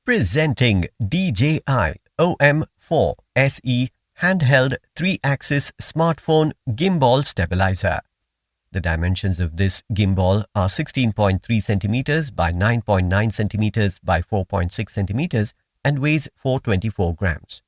Presenting DJI OM4 SE Handheld 3-axis smartphone gimbal stabilizer. The dimensions of this gimbal are 16.3 cm by 9.9 cm by 4.6 cm and weighs 424 grams.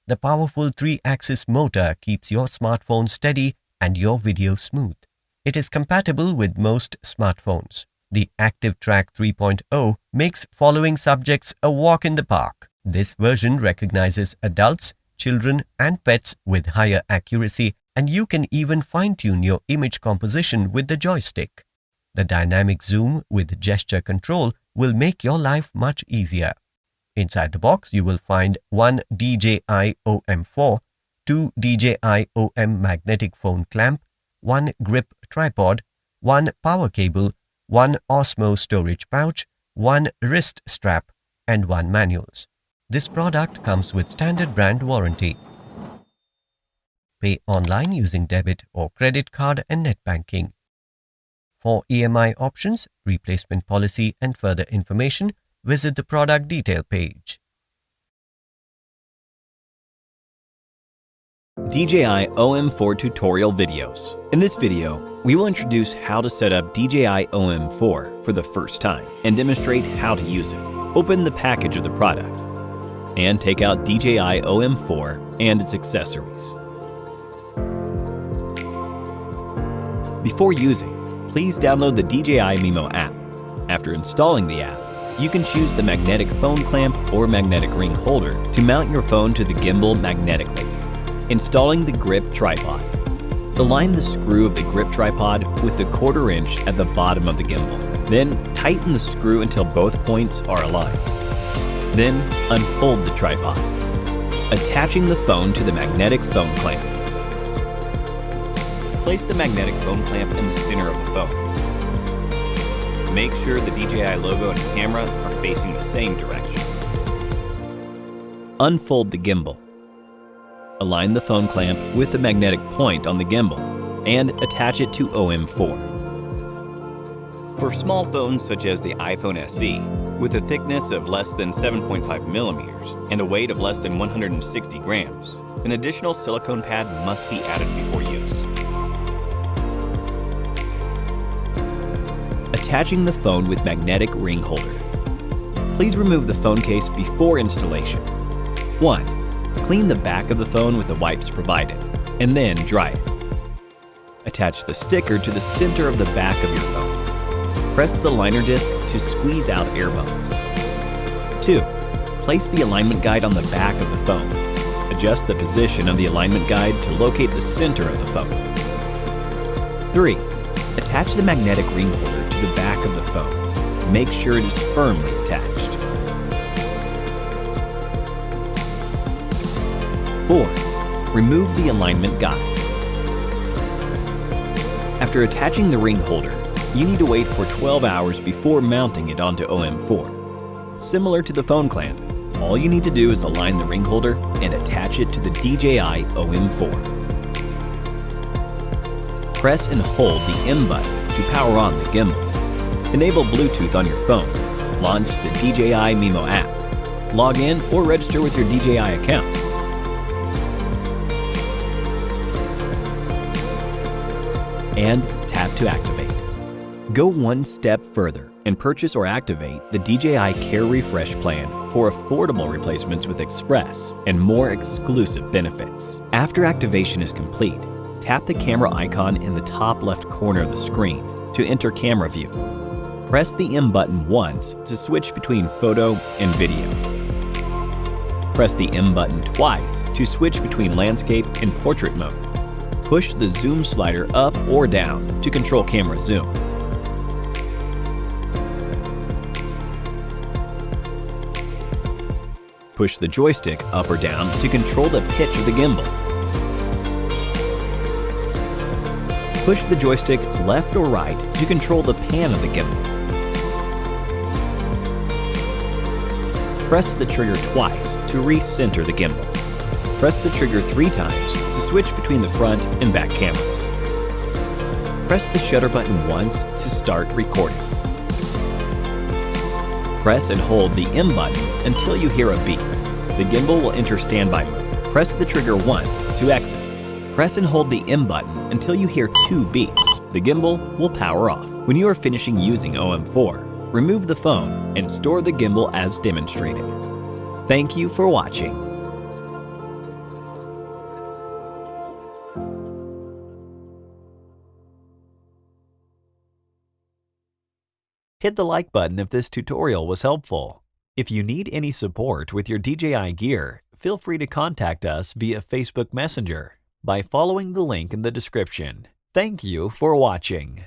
The powerful 3-axis motor keeps your smartphone steady and your video smooth. It is compatible with most smartphones. The Active Track 3.0 makes following subjects a walk in the park. This version recognizes adults, children and pets with higher accuracy, and you can even fine-tune your image composition with the joystick. The DynamicZoom with gesture control will make your life much easier. Inside the box, you will find one DJI OM4, two DJI OM magnetic phone clamp, one grip tripod, one power cable, one Osmo storage pouch, one wrist strap, and one manuals. This product comes with standard brand warranty. Pay online using debit or credit card and net banking. For EMI options, replacement policy and further information, visit the product detail page. DJI OM4 tutorial videos. In this video, we will introduce how to set up DJI OM4 for the first time and demonstrate how to use it. Open the package of the product and take out DJI OM4 and its accessories. Before using, please download the DJI Mimo app. After installing the app, you can choose the magnetic phone clamp or magnetic ring holder to mount your phone to the gimbal magnetically. Installing the grip tripod. Align the screw of the grip tripod with the 1/4 inch at the bottom of the gimbal. Then tighten the screw until both points are aligned. Then unfold the tripod, attaching the phone to the magnetic phone clamp. Place the magnetic phone clamp in the center of the phone. Make sure the DJI logo and camera are facing the same direction. Unfold the gimbal. Align the phone clamp with the magnetic point on the gimbal and attach it to OM4. For small phones such as the iPhone SE, with a thickness of less than 7.5 millimeters and a weight of less than 160 grams, an additional silicone pad must be added before use. Attaching the phone with magnetic ring holder. Please remove the phone case before installation. 1. Clean the back of the phone with the wipes provided, and then dry it. Attach the sticker to the center of the back of your phone. Press the liner disc to squeeze out air bubbles. 2. Place the alignment guide on the back of the phone. Adjust the position of the alignment guide to locate the center of the phone. 3. Attach the magnetic ring holder to the back of the phone. Make sure it is firmly attached. 4. Remove the alignment guide. After attaching the ring holder, you need to wait for 12 hours before mounting it onto OM4. Similar to the phone clamp, all you need to do is align the ring holder and attach it to the DJI OM4. Press and hold the M button to power on the gimbal. Enable Bluetooth on your phone. Launch the DJI Mimo app. Log in or register with your DJI account. And tap to activate. Go one step further and purchase or activate the DJI Care Refresh plan for affordable replacements with Express and more exclusive benefits. After activation is complete, tap the camera icon in the top left corner of the screen to enter camera view. Press the M button once to switch between photo and video. Press the M button twice to switch between landscape and portrait mode. Push the zoom slider up or down to control camera zoom. Push the joystick up or down to control the pitch of the gimbal. Push the joystick left or right to control the pan of the gimbal. Press the trigger twice to recenter the gimbal. Press the trigger 3 times to switch between the front and back cameras. Press the shutter button once to start recording. Press and hold the M button until you hear a beep. The gimbal will enter standby mode. Press the trigger once to exit. Press and hold the M button until you hear 2 beeps. The gimbal will power off. When you are finishing using OM4, remove the phone and store the gimbal as demonstrated. Thank you for watching. Hit the like button if this tutorial was helpful. If you need any support with your DJI gear, feel free to contact us via Facebook Messenger by following the link in the description. Thank you for watching.